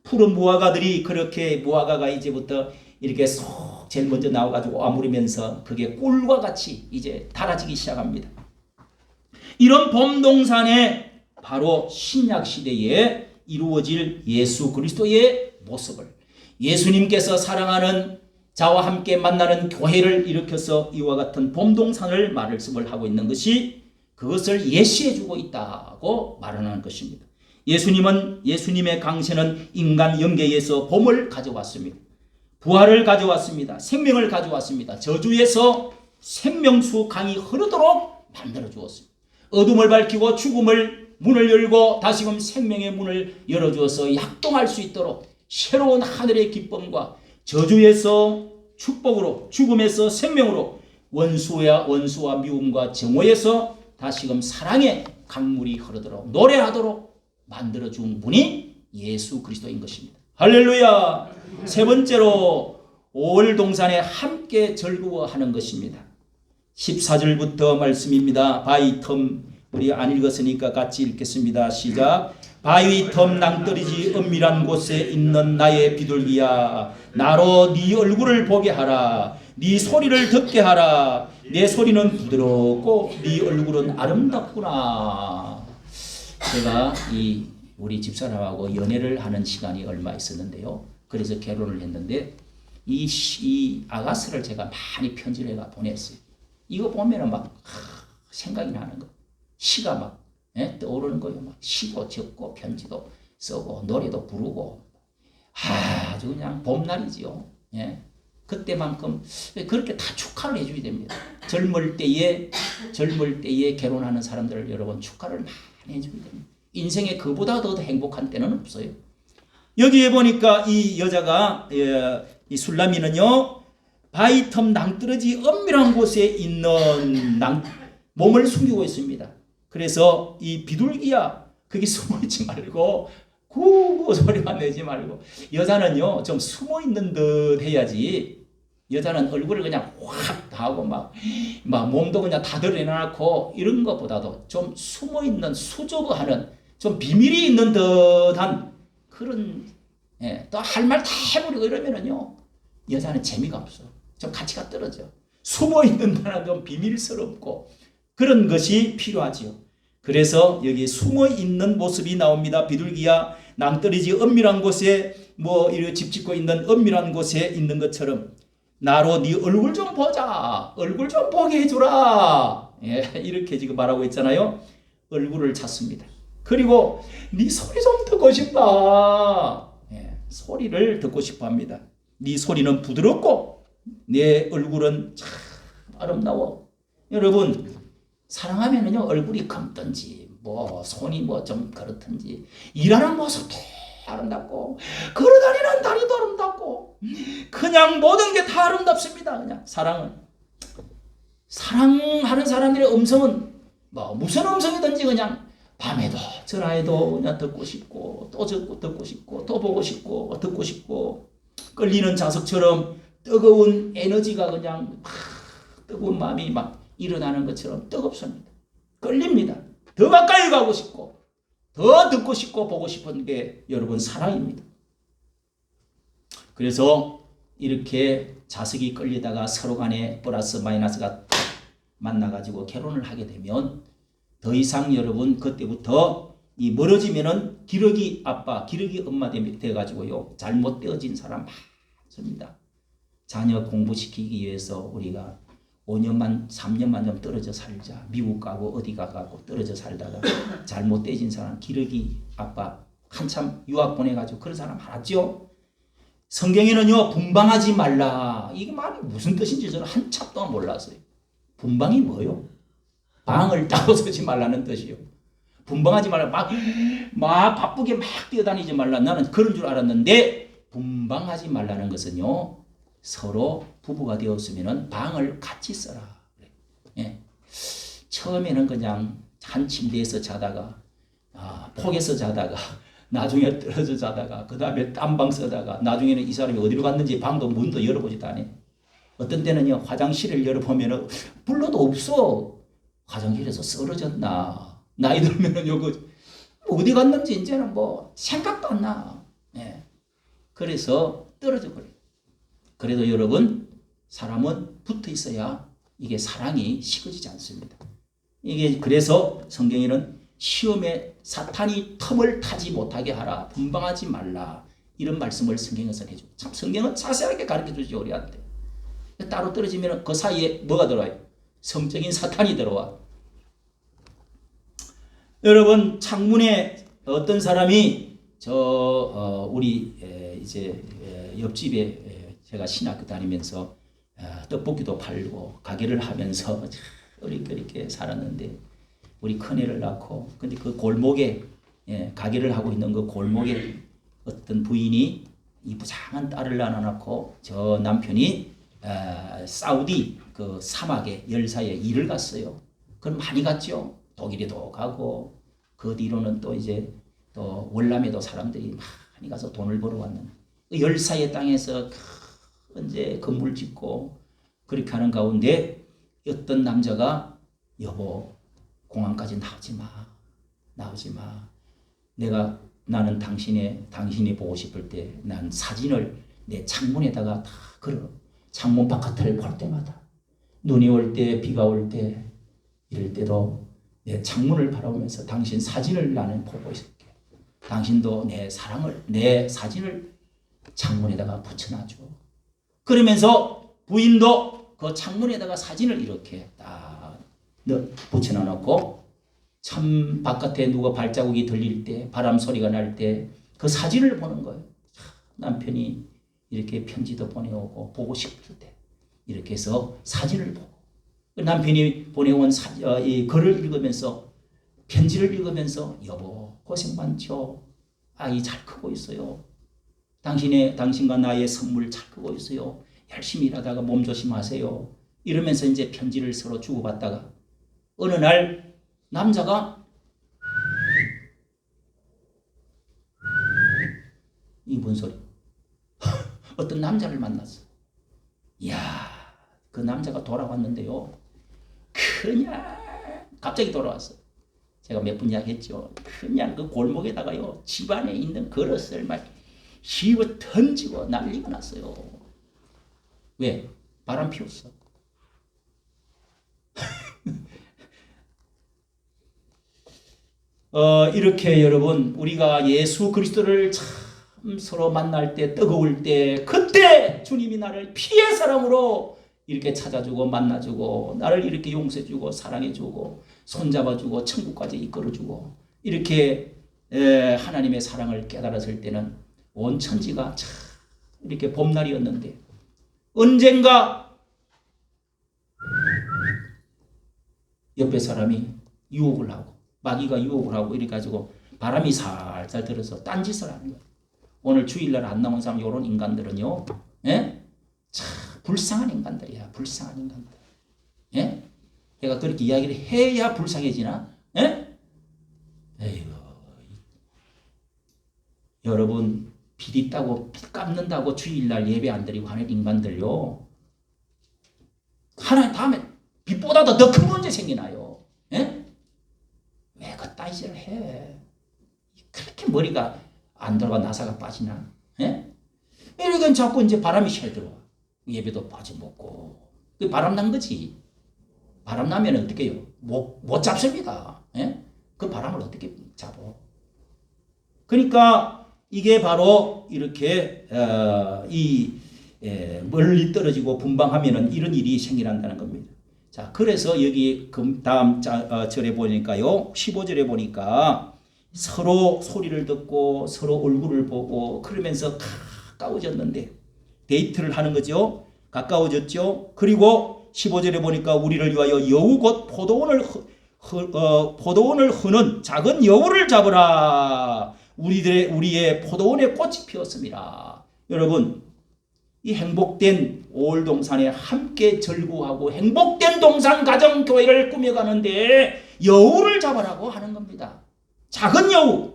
A: 푸른 무화과들이 그렇게 무화과가 이제부터 이렇게 쏙 제일 먼저 나와가지고 아무리면서 그게 꿀과 같이 이제 달아지기 시작합니다. 이런 봄동산에 바로 신약 시대에 이루어질 예수 그리스도의 모습을 예수님께서 사랑하는 자와 함께 만나는 교회를 일으켜서 이와 같은 봄동산을 말씀을 하고 있는 것이 그것을 예시해 주고 있다고 말하는 것입니다. 예수님의 강세는 인간 영계에서 봄을 가져왔습니다. 부활을 가져왔습니다. 생명을 가져왔습니다. 저주에서 생명수 강이 흐르도록 만들어 주었습니다. 어둠을 밝히고 죽음을 문을 열고 다시금 생명의 문을 열어주어서 약동할 수 있도록 새로운 하늘의 기쁨과 저주에서 축복으로, 죽음에서 생명으로, 원수와 미움과 정오에서 다시금 사랑의 강물이 흐르도록 노래하도록 만들어준 분이 예수 그리스도인 것입니다. 할렐루야. 세 번째로 5월 동산에 함께 즐거워하는 것입니다. 14절부터 말씀입니다. 바위 텀, 우리 안 읽었으니까 같이 읽겠습니다. 시작. 바위 텀 낭떠러지 은밀한 곳에 있는 나의 비둘기야, 나로 네 얼굴을 보게 하라. 네 소리를 듣게 하라. 내 소리는 부드럽고 네 얼굴은 아름답구나. 제가 우리 집사람하고 연애를 하는 시간이 얼마 있었는데요. 그래서 결혼을 했는데 이 아가스를 제가 많이 편지를 해가 보냈어요. 이거 보면은 막 생각이 나는 거. 시가 막 떠오르는 거예요. 막 시도 적고 편지도 쓰고 노래도 부르고 아주 그냥 봄날이지요. 예. 그때만큼 그렇게 다 축하를 해줘야 됩니다. 젊을 때에 결혼하는 사람들을 여러분 축하를 많이 해줘야 됩니다. 인생에 그보다 더 행복한 때는 없어요. 여기에 보니까 이 여자가 이 술라미는요, 바위 텀 낭떠러지 은밀한 곳에 있는 몸을 숨기고 있습니다. 그래서 이 비둘기야, 거기 숨어있지 말고 구구 소리만 내지 말고, 여자는요 좀 숨어있는 듯 해야지. 여자는 얼굴을 그냥 확 하고 막 몸도 그냥 다 드러내놓고 이런 것보다도 좀 숨어있는 수줍어하는, 좀 비밀이 있는 듯한 그런, 또 할 말 다 해버리고 이러면은요 여자는 재미가 없어. 좀 가치가 떨어져. 숨어있는 데는 좀 비밀스럽고 그런 것이 필요하지요. 그래서 여기 숨어있는 모습이 나옵니다. 비둘기야, 낭떠러지 은밀한 곳에 이렇게 집 짓고 있는 은밀한 곳에 있는 것처럼 나로 네 얼굴 좀 보자. 얼굴 좀 보게 해주라. 이렇게 지금 말하고 있잖아요. 얼굴을 찾습니다. 그리고 네 소리 좀 듣고 싶다. 소리를 듣고 싶어 합니다. 네 소리는 부드럽고 내 얼굴은 참 아름다워. 여러분, 사랑하면은요 얼굴이 검든지 손이 좀 그렇든지 일하는 모습도 아름답고 걸어다니는 다리도 아름답고 그냥 모든 게 다 아름답습니다. 그냥 사랑하는 사람들의 음성은 무슨 음성이든지 그냥 밤에도 전화해도 그냥 듣고 싶고 또 듣고 싶고 또 보고 싶고 듣고 싶고, 끌리는 자석처럼 뜨거운 에너지가 그냥 뜨거운 마음이 막 일어나는 것처럼 뜨겁습니다. 끌립니다. 더 가까이 가고 싶고 더 듣고 싶고 보고 싶은 게 여러분 사랑입니다. 그래서 이렇게 자석이 끌리다가 서로 간에 플러스 마이너스가 만나가지고 결혼을 하게 되면 더 이상 여러분 그때부터 멀어지면은 기러기 아빠, 기러기 엄마 돼가지고요 잘못되어진 사람 많습니다. 자녀 공부시키기 위해서 우리가 5년만 3년만 좀 떨어져 살자, 미국 가고 어디 가고 떨어져 살다가 잘못되어진 사람, 기러기 아빠 한참 유학 보내가지고 그런 사람 많았죠. 성경에는요 분방하지 말라, 이게 말이 무슨 뜻인지 저는 한참 동안 몰랐어요. 분방이 뭐요? 방을 따로 서지 말라는 뜻이요. 분방하지 말라, 막 바쁘게 막 뛰어다니지 말라, 나는 그런 줄 알았는데 분방하지 말라는 것은요 서로 부부가 되었으면 방을 같이 써라. 처음에는 그냥 한 침대에서 자다가 폭에서 자다가 나중에 떨어져 자다가 그 다음에 딴 방 쓰다가 나중에는 이 사람이 어디로 갔는지 방도 문도 열어보지도 않아. 어떤 때는요 화장실을 열어보면 불러도 없어. 화장실에서 쓰러졌나, 나이 들면은 어디 갔는지 이제는 생각도 안 나. 그래서 떨어져 버려. 그래도 여러분, 사람은 붙어 있어야 이게 사랑이 식어지지 않습니다. 이게 그래서 성경에는 시험에 사탄이 틈을 타지 못하게 하라, 분방하지 말라, 이런 말씀을 성경에서 해줘. 참 성경은 자세하게 가르쳐 주지 우리한테. 따로 떨어지면 그 사이에 뭐가 들어와요? 성적인 사탄이 들어와. 여러분, 창문에 어떤 사람이 우리 이제 옆집에 제가 신학교 다니면서 떡볶이도 팔고 가게를 하면서 어렵게 살았는데 우리 큰애를 낳고 근데 그 골목에 가게를 하고 있는 그 골목에 어떤 부인이 이 부장한 딸을 낳아놓고 저 남편이 사우디 그 사막에 열사에 일을 갔어요. 그건 많이 갔죠. 독일에도 가고 그 뒤로는 또 이제 또 월남에도 사람들이 많이 가서 돈을 벌어왔는 그 열사의 땅에서 이제 건물 짓고 그렇게 하는 가운데 어떤 남자가 여보 공항까지 나오지 마. 나는 당신이 보고 싶을 때 난 사진을 내 창문에다가 다 걸어. 창문 바깥을 볼 때마다 눈이 올 때 비가 올 때 이럴 때도 내 창문을 바라보면서 당신 사진을 나는 보고 있을게. 당신도 내 사진을 창문에다가 붙여놔줘. 그러면서 부인도 그 창문에다가 사진을 이렇게 딱 붙여놔놓고 참 바깥에 누가 발자국이 들릴 때 바람 소리가 날 때 그 사진을 보는 거예요. 남편이 이렇게 편지도 보내오고 보고 싶을 때 이렇게 해서 사진을 보고 남편이 보내온 이 글을 읽으면서 편지를 읽으면서 여보 고생 많죠. 아이 잘 크고 있어요. 당신과 나의 선물 잘 크고 있어요. 열심히 일하다가 몸 조심하세요. 이러면서 이제 편지를 서로 주고받다가 어느 날 남자가 이 뭔 소리? 어떤 남자를 만났어. 이야, 그 남자가 돌아왔는데요. 그냥 갑자기 돌아왔어. 제가 몇 번 이야기했죠. 그냥 그 골목에다가요. 집안에 있는 그릇을 막 휘어 던지고 난리가 났어요. 왜? 바람 피웠어. 이렇게 여러분 우리가 예수 그리스도를 참 서로 만날 때 뜨거울 때 그때 주님이 나를 피의 사랑으로 이렇게 찾아주고 만나주고 나를 이렇게 용서해주고 사랑해주고 손잡아주고 천국까지 이끌어주고 이렇게 하나님의 사랑을 깨달았을 때는 온 천지가 참 이렇게 봄날이었는데 언젠가 옆에 사람이 유혹을 하고 마귀가 유혹을 하고 이렇게 가지고 바람이 살살 들어서 딴짓을 하는 거예요. 오늘 주일날 안 나온 사람 이런 인간들은요. 참 불쌍한 인간들이야. 불쌍한 인간들. 예? 내가 그렇게 이야기를 해야 불쌍해지나? 에이구. 여러분 비리 따고 빚 갚는다고 주일날 예배 안 드리고 하는 인간들요. 하나님 다음에 빚보다도 더 큰 문제 생기나요. 왜 그 따위질을 해? 그렇게 머리가 안 돌아가 나사가 빠지나? 이러니까 자꾸 이제 바람이 잘 들어와. 예배도 빠져먹고. 그 바람 난 거지. 바람 나면 어떻게 해요? 못 잡습니다. 그 바람을 어떻게 잡어? 그러니까 이게 바로 이렇게 멀리 떨어지고 분방하면은 이런 일이 생겨난다는 겁니다. 자, 그래서 여기 다음 절에 보니까요. 15절에 보니까 서로 소리를 듣고 서로 얼굴을 보고 그러면서 가까워졌는데 데이트를 하는 거죠. 가까워졌죠. 그리고 15절에 보니까 우리를 위하여 여우 곧 포도원을 흐는 작은 여우를 잡으라. 우리의 포도원에 꽃이 피었습니다. 여러분 이 행복된 5월 동산에 함께 절구하고 행복된 동산 가정교회를 꾸며가는데 여우를 잡으라고 하는 겁니다. 작은 여우.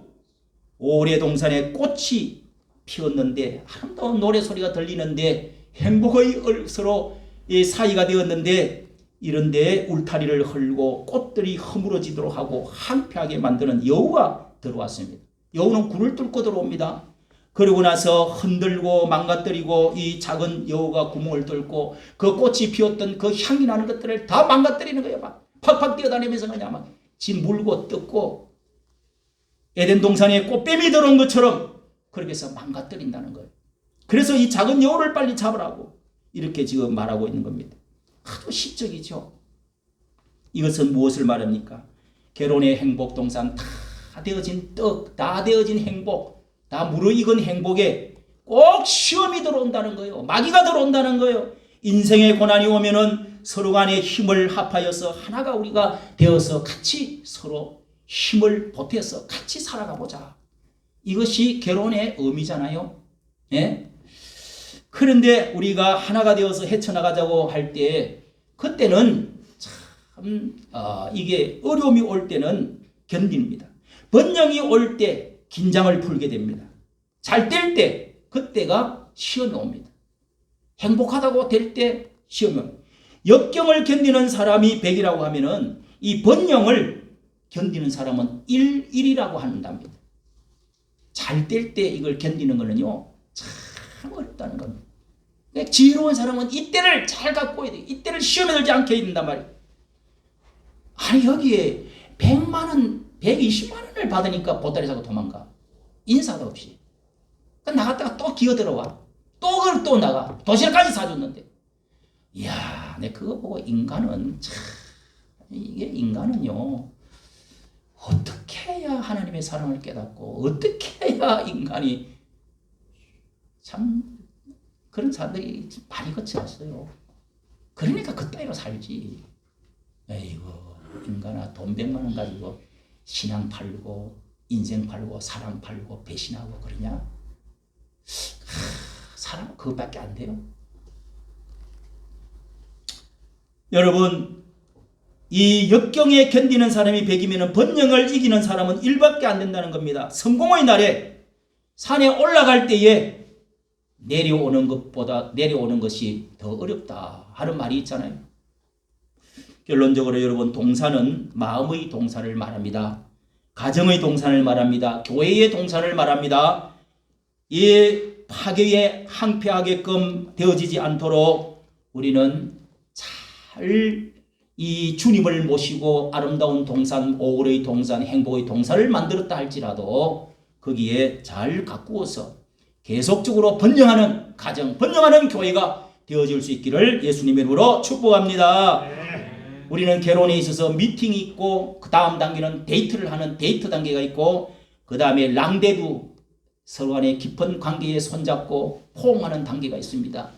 A: 5월의 동산에 꽃이 피었는데 아름다운 노래소리가 들리는데 행복의 서로 사이가 되었는데 이런데 울타리를 헐고 꽃들이 허물어지도록 하고 한패하게 만드는 여우가 들어왔습니다. 여우는 굴을 뚫고 들어옵니다. 그러고 나서 흔들고 망가뜨리고 이 작은 여우가 구멍을 뚫고 그 꽃이 피었던 그 향이 나는 것들을 다 망가뜨리는 거예요. 막 팍팍 뛰어다니면서 그냥 막 지 물고 뜯고 에덴 동산에 꽃뱀이 들어온 것처럼 그렇게 해서 망가뜨린다는 거예요. 그래서 이 작은 여우를 빨리 잡으라고 이렇게 지금 말하고 있는 겁니다. 아주 시적이죠. 이것은 무엇을 말합니까? 결혼의 행복 동산 다 되어진 떡, 다 되어진 행복, 다 무르익은 행복에 꼭 시험이 들어온다는 거예요. 마귀가 들어온다는 거예요. 인생의 고난이 오면은 서로 간에 힘을 합하여서 하나가 우리가 되어서 같이 서로 힘을 보태서 같이 살아가보자. 이것이 결혼의 의미잖아요. 예? 그런데 우리가 하나가 되어서 헤쳐나가자고 할 때 그때는 참 이게 어려움이 올 때는 견딥니다. 번영이 올 때 긴장을 풀게 됩니다. 잘 될 때 그때가 시험이 옵니다. 행복하다고 될 때 시험이 옵니다. 역경을 견디는 사람이 100이라고 하면은 이 번영을 견디는 사람은 1이라고 한답니다. 잘 될 때 이걸 견디는 거는요 참 어렵다는 겁니다. 지혜로운 사람은 이때를 잘 갖고 있어야 돼. 이때를 시험에 들지 않게 해야 된단 말이에요. 아니 여기에 100만 원, 120만 원을 받으니까 보따리 사고 도망가. 인사도 없이. 나갔다가 또 기어들어와. 또 그걸 또 나가. 도시락까지 사줬는데. 이야, 내 그거 보고 인간은 참 이게 인간은요 어떻게 해야 하나님의 사랑을 깨닫고 어떻게 해야 인간이 참 그런 사람들이 많이 거쳐왔어요. 그러니까 그따위로 살지. 에이구 인간아 돈 100만 원 가지고 신앙 팔고 인생 팔고 사랑 팔고 배신하고 그러냐? 사람은 그것밖에 안 돼요. 여러분 이 역경에 견디는 사람이 100이면 번영을 이기는 사람은 1밖에 안 된다는 겁니다. 성공의 날에 산에 올라갈 때에 내려오는 것보다 내려오는 것이 더 어렵다 하는 말이 있잖아요. 결론적으로 여러분 동산은 마음의 동산을 말합니다. 가정의 동산을 말합니다. 교회의 동산을 말합니다. 이 파괴에 항폐하게끔 되어지지 않도록 우리는 잘 이 주님을 모시고 아름다운 동산, 오월의 동산, 행복의 동산을 만들었다 할지라도 거기에 잘 가꾸어서 계속적으로 번영하는 가정, 번영하는 교회가 되어질 수 있기를 예수님의 이름으로 축복합니다. 우리는 결혼에 있어서 미팅이 있고 그 다음 단계는 데이트를 하는 데이트 단계가 있고 그 다음에 랑데부 서로 간의 깊은 관계에 손잡고 포옹하는 단계가 있습니다.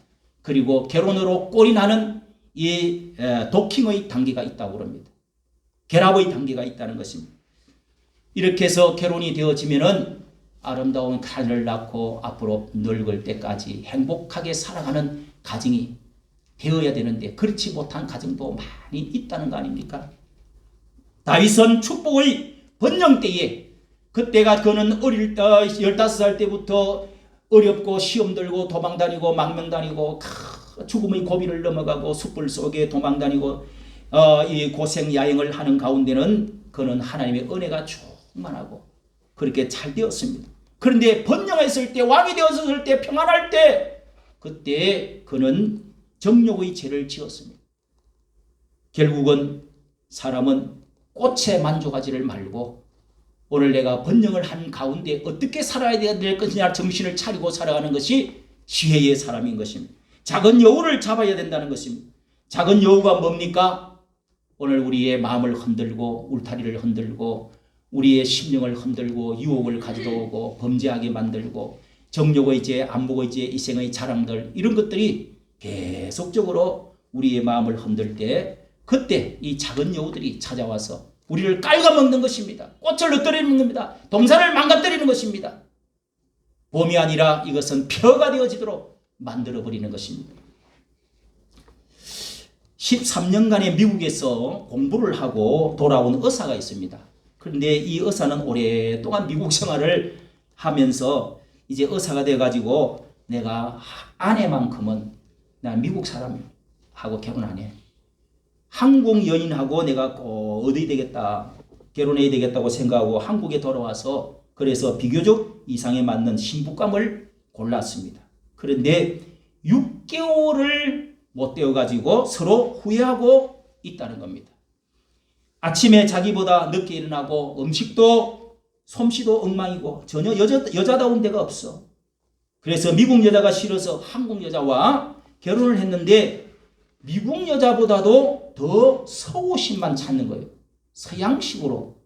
A: 그리고 결혼으로 꼴인하는 이 도킹의 단계가 있다고 합니다. 결합의 단계가 있다는 것입니다. 이렇게 해서 결혼이 되어지면은 아름다운 자녀를 낳고 앞으로 늙을 때까지 행복하게 살아가는 가정이 되어야 되는데 그렇지 못한 가정도 많이 있다는 거 아닙니까? 다윗은 축복의 번영 때에 그때가 그는 어릴 때 15살 때부터 어렵고 시험 들고 도망다니고 망명다니고 죽음의 고비를 넘어가고 숯불 속에 도망다니고 이 고생 야행을 하는 가운데는 그는 하나님의 은혜가 충만하고 그렇게 잘 되었습니다. 그런데 번영했을 때 왕이 되었을 때 평안할 때 그때 그는 정욕의 죄를 지었습니다. 결국은 사람은 꽃에 만족하지를 말고 오늘 내가 번영을 한 가운데 어떻게 살아야 될 것이냐 정신을 차리고 살아가는 것이 지혜의 사람인 것입니다. 작은 여우를 잡아야 된다는 것입니다. 작은 여우가 뭡니까? 오늘 우리의 마음을 흔들고 울타리를 흔들고 우리의 심령을 흔들고 유혹을 가져다 오고 범죄하게 만들고 정욕의 죄, 안목의 죄, 이생의 자랑들 이런 것들이 계속적으로 우리의 마음을 흔들 때 그때 이 작은 여우들이 찾아와서 우리를 깔아먹는 것입니다. 꽃을 흩어뜨리는 겁니다. 동산을 망가뜨리는 것입니다. 봄이 아니라 이것은 펴가 되어지도록 만들어버리는 것입니다. 13년간의 미국에서 공부를 하고 돌아온 의사가 있습니다. 그런데 이 의사는 오랫동안 미국 생활을 하면서 이제 의사가 돼가지고 내가 아내만큼은 나 미국 사람하고 결혼 안 해. 한국 여인하고 내가 꼭 어디 되겠다, 결혼해야 되겠다고 생각하고 한국에 돌아와서 그래서 비교적 이상에 맞는 신부감을 골랐습니다. 그런데 6개월을 못 되어가지고 서로 후회하고 있다는 겁니다. 아침에 자기보다 늦게 일어나고 음식도 솜씨도 엉망이고 전혀 여자다운 데가 없어. 그래서 미국 여자가 싫어서 한국 여자와 결혼을 했는데 미국 여자보다도 더 서구신만 찾는 거예요. 서양식으로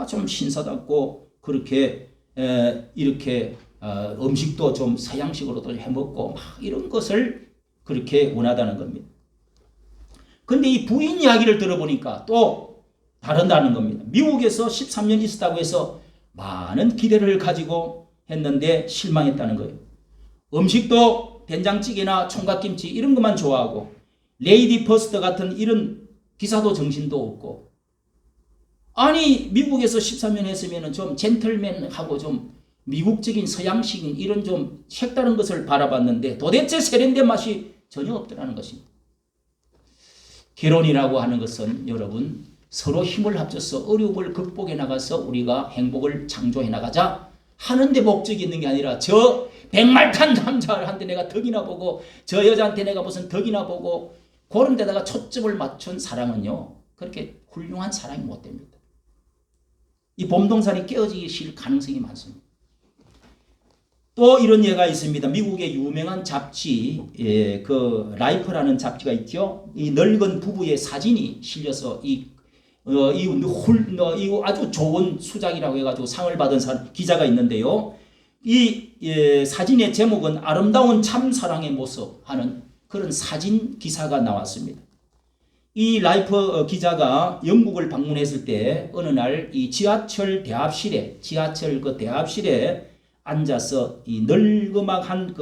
A: 좀 신사답고 그렇게 이렇게 음식도 좀 서양식으로도 해먹고 막 이런 것을 그렇게 원하다는 겁니다. 근데 이 부인 이야기를 들어보니까 또 다르다는 겁니다. 미국에서 13년 있었다고 해서 많은 기대를 가지고 했는데 실망했다는 거예요. 음식도 된장찌개나 총각김치 이런 것만 좋아하고 레이디 퍼스트 같은 이런 기사도 정신도 없고, 아니 미국에서 13년 했으면 좀 젠틀맨하고 좀 미국적인 서양식인 이런 좀 색다른 것을 바라봤는데 도대체 세련된 맛이 전혀 없더라는 것입니다. 결혼이라고 하는 것은 여러분 서로 힘을 합쳐서 어려움을 극복해 나가서 우리가 행복을 창조해 나가자 하는데 목적이 있는 게 아니라 저 백말탄 남자한테 내가 덕이나 보고 저 여자한테 내가 무슨 덕이나 보고 그런 데다가 초점을 맞춘 사랑은요 그렇게 훌륭한 사랑이 못 됩니다. 이 봄동산이 깨어지실 가능성이 많습니다. 또 이런 예가 있습니다. 미국의 유명한 잡지, 그 라이프라는 잡지가 있죠. 이 늙은 부부의 사진이 실려서 이 아주 좋은 수작이라고 해가지고 상을 받은 기자가 있는데요. 이 사진의 제목은 아름다운 참사랑의 모습 하는 그런 사진 기사가 나왔습니다. 이 라이프 기자가 영국을 방문했을 때 어느 날 이 지하철 대합실에 앉아서 이 늙음한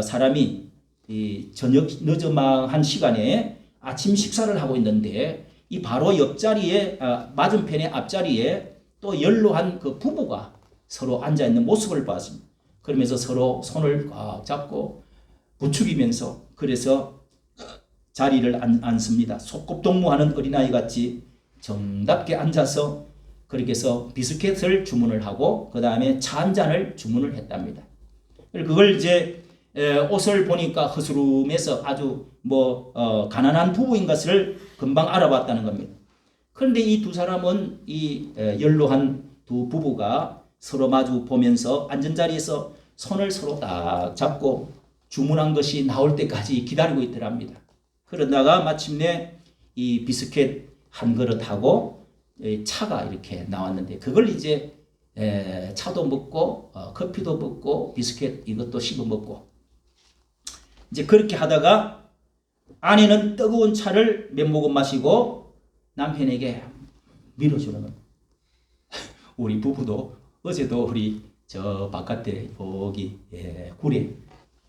A: 사람이 이 저녁 늦음한 시간에 아침 식사를 하고 있는데 이 바로 옆자리에 맞은편의 앞자리에 또 연로한 그 부부가 서로 앉아 있는 모습을 봤습니다. 그러면서 서로 손을 꽉 잡고 부추기면서 그래서 자리를 앉습니다. 소꿉동무하는 어린아이 같이 정답게 앉아서 그렇게 해서 비스켓을 주문을 하고 그 다음에 차 한 잔을 주문을 했답니다. 그걸 이제 옷을 보니까 허스름해서 아주 가난한 부부인 것을 금방 알아봤다는 겁니다. 그런데 이 두 사람은 이 연로한 두 부부가 서로 마주 보면서 앉은 자리에서 손을 서로 딱 잡고 주문한 것이 나올 때까지 기다리고 있더랍니다. 그러다가 마침내 이 비스켓 한 그릇하고 차가 이렇게 나왔는데 그걸 이제 차도 먹고 커피도 먹고 비스켓 이것도 씹어 먹고 이제 그렇게 하다가 아내는 뜨거운 차를 몇 모금 마시고 남편에게 밀어주는 겁니다. 우리 부부도 어제도 우리 저 바깥에 거기 구례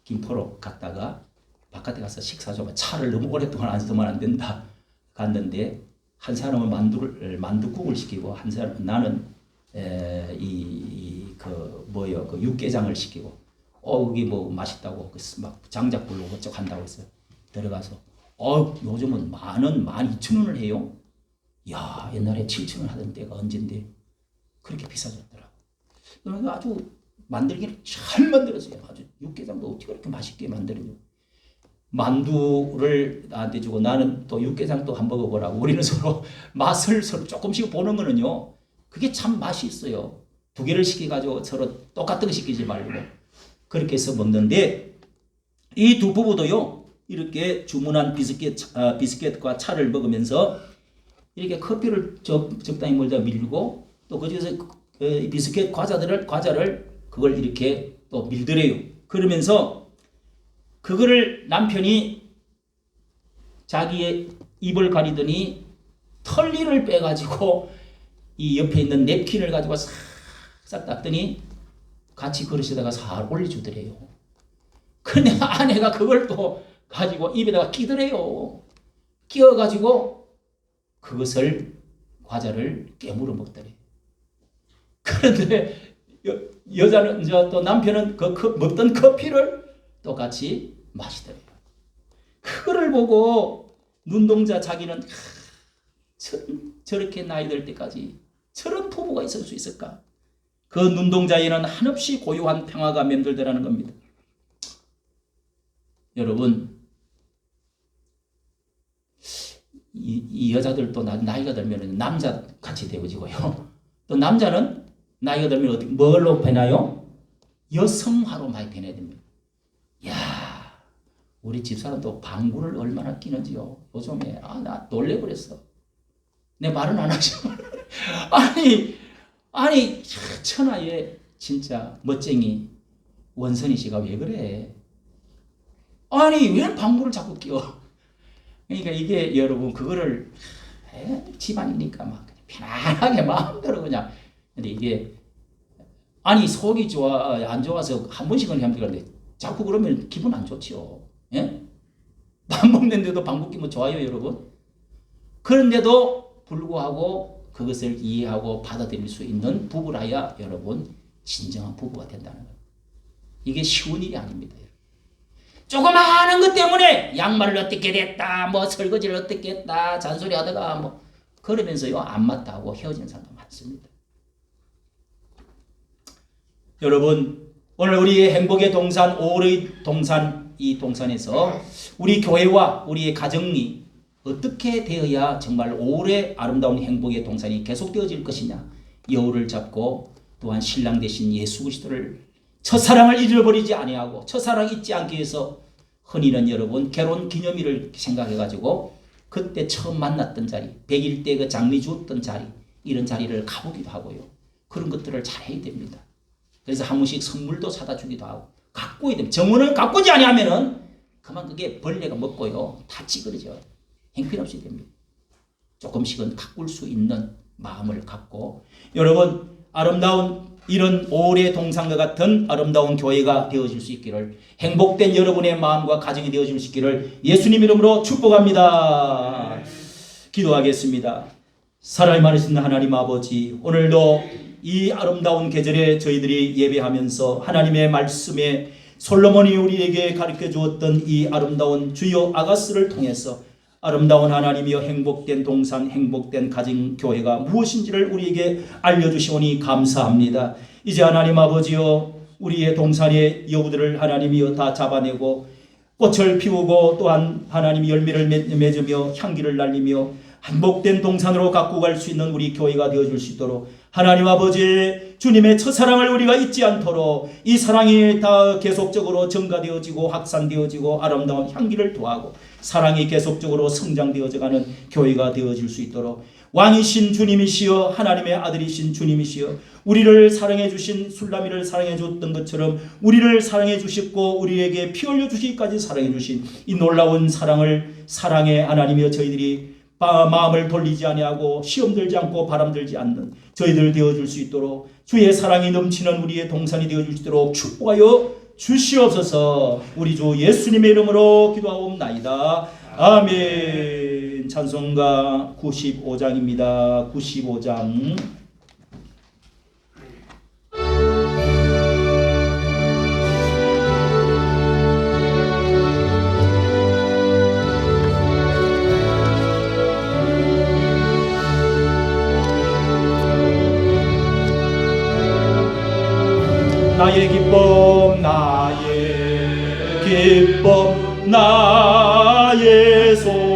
A: 김포로 갔다가 바깥에 가서 식사 좀 차를 너무 오랫동안 앉으면 안 된다 갔는데 한 사람은 만두국을 시키고 한 사람 나는 그 육개장을 시키고 거기 뭐 맛있다고 막 장작 불고 어쩌고 한다고 했어요. 들어가서 요즘은 12,000원을 해요. 야 옛날에 7,000원 하던 때가 언젠데 그렇게 비싸졌더라고. 그러니까 아주 만들기를 잘 만들었어요. 아주 육개장도 어떻게 그렇게 맛있게 만들어요. 만두를 나한테 주고 나는 또 육개장도 한 먹어보라고. 우리는 서로 맛을 서로 조금씩 보는 거는요. 그게 참 맛이 있어요. 두 개를 시켜가지고 서로 똑같은 거 시키지 말고 그렇게 해서 먹는데 이 두 부부도요. 이렇게 주문한 비스켓과 차를 먹으면서 이렇게 커피를 적당히 멀다 밀고 또 그중에서 비스켓 과자를 그걸 이렇게 또 밀더래요. 그러면서 그거를 남편이 자기의 입을 가리더니 털리를 빼가지고 이 옆에 있는 냅킨을 가지고 싹 닦더니 같이 그릇에다가 살 올려주더래요. 근데 아내가 그걸 또 가지고 입에다가 끼더래요. 끼워가지고 그것을 과자를 깨물어 먹더래요. 그런데 여자는 또 남편은 먹던 커피를 똑같이 마시더래요. 그거를 보고 눈동자 자기는 저렇게 나이 들 때까지 저런 부부가 있을 수 있을까? 그 눈동자에는 한없이 고요한 평화가 맴돌더라는 겁니다. 여러분 이 여자들도 나이가 들면 남자 같이 되어지고요. 또 남자는 나이가 들면 어떻게 뭘로 변하요? 여성화로 많이 변해야 됩니다. 야,
B: 우리 집사람도 방구를 얼마나 끼는지요. 요즘에 나 놀래버렸어. 내 말은 안 하죠. 아니 천하의 진짜 멋쟁이 원선이 씨가 왜 그래? 아니 왜 방구를 자꾸 끼워? 그러니까 이게 여러분 그거를 집안이니까 막 편안하게 마음대로 그냥. 근데 이게 아니 속이 안 좋아서 한 번씩은 하면 되는데 자꾸 그러면 기분 안 좋지요. 예? 밥 먹는데도 방구 끼면 좋아요, 여러분. 그런데도 불구하고 그것을 이해하고 받아들일 수 있는 부부라야 여러분 진정한 부부가 된다는 거예요. 이게 쉬운 일이 아닙니다. 조그마한 것 때문에 양말을 어떻게 됐다, 뭐 설거지를 어떻게 했다, 잔소리 하다가 뭐 그러면서요 안 맞다고 헤어지는 사람도 많습니다. 여러분 오늘 우리의 행복의 동산 5월의 동산 이 동산에서 우리 교회와 우리의 가정이 어떻게 되어야 정말 5월의 아름다운 행복의 동산이 계속되어질 것이냐 여우를 잡고 또한 신랑 되신 예수 그리스도를 첫사랑을 잃어버리지 아니하고 첫사랑 잊지 않기 위해서 흔히는 여러분 결혼 기념일을 생각해가지고 그때 처음 만났던 자리 100일 때 그 장미 주었던 자리 이런 자리를 가보기도 하고요. 그런 것들을 잘 해야 됩니다. 그래서 한 번씩 선물도 사다 주기도 하고 가꿔야 됩니다. 정원을 가꾸지 아니하면은 그만 그게 벌레가 먹고요 다 찌그러져 형편없이 됩니다. 조금씩은 가꿀 수 있는 마음을 갖고 여러분 아름다운 이런 5월의 동산과 같은 아름다운 교회가 되어질 수 있기를 행복된 여러분의 마음과 가정이 되어질 수 있기를 예수님 이름으로 축복합니다. 기도하겠습니다. 사랑이 많으신 하나님 아버지 오늘도 이 아름다운 계절에 저희들이 예배하면서 하나님의 말씀에 솔로몬이 우리에게 가르쳐 주었던 이 아름다운 주요 아가스를 통해서 아름다운 하나님이여 행복된 동산 행복된 가정교회가 무엇인지를 우리에게 알려주시오니 감사합니다. 이제 하나님 아버지여 우리의 동산의 여우들을 하나님이여 다 잡아내고 꽃을 피우고 또한 하나님이 열매를 맺으며 향기를 날리며 행복된 동산으로 갖고 갈 수 있는 우리 교회가 되어줄 수 있도록 하나님 아버지 주님의 첫사랑을 우리가 잊지 않도록 이 사랑이 다 계속적으로 증가되어지고 확산되어지고 아름다운 향기를 더하고 사랑이 계속적으로 성장되어져가는 교회가 되어질 수 있도록 왕이신 주님이시여 하나님의 아들이신 주님이시여 우리를 사랑해 주신 술라미를 사랑해 줬던 것처럼 우리를 사랑해 주셨고 우리에게 피 흘려 주시기까지 사랑해 주신 이 놀라운 사랑에 하나님이여 저희들이 마음을 돌리지 아니하고 시험 들지 않고 바람 들지 않는 저희들 되어줄 수 있도록 주의 사랑이 넘치는 우리의 동산이 되어줄 수 있도록 축복하여 주시옵소서. 우리 주 예수님의 이름으로 기도하옵나이다. 아멘. 찬송가 95장입니다. 95장 나의 기쁨 나의 소망